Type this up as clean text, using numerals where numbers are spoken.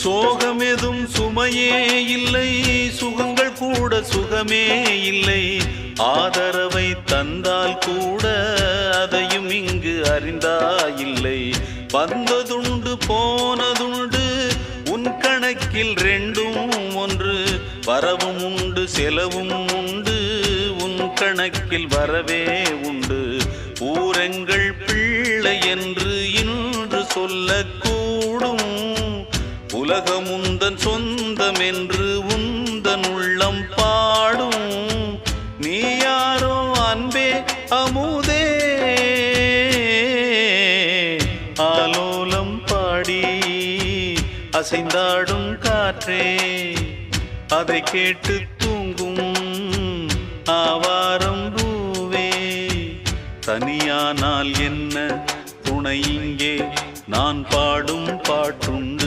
சோகமெதும் சுமையே இல்லை, சுகங்கள் கூட சுகமே இல்லை. ஆதரவை தந்தால் கூட அதையும் இங்கு அறிந்தாயில்லை. வந்ததுண்டு போனதுண்டு உன் கணக்கில் ரெண்டும் ஒன்று. வரவும் உண்டு செலவும் உண்டு, உன் கணக்கில் வரவே உண்டு. ஊரெங்கள் பிள்ளை என்று இன்று சொல்லக்கூடும். உலகம் உந்தன் சொந்தம் என்று உந்தன் உள்ளம் பாடும். நீ யாரோ அன்பே அமுதே, ஆலோலம் பாடி அசைந்தாடும் காற்றே, அதை கேட்டு தூங்கும் ஆவாரம் பூவே. தனியானால் என்ன துணை இங்கே, நான் பாடும் பாட்டுண்டு.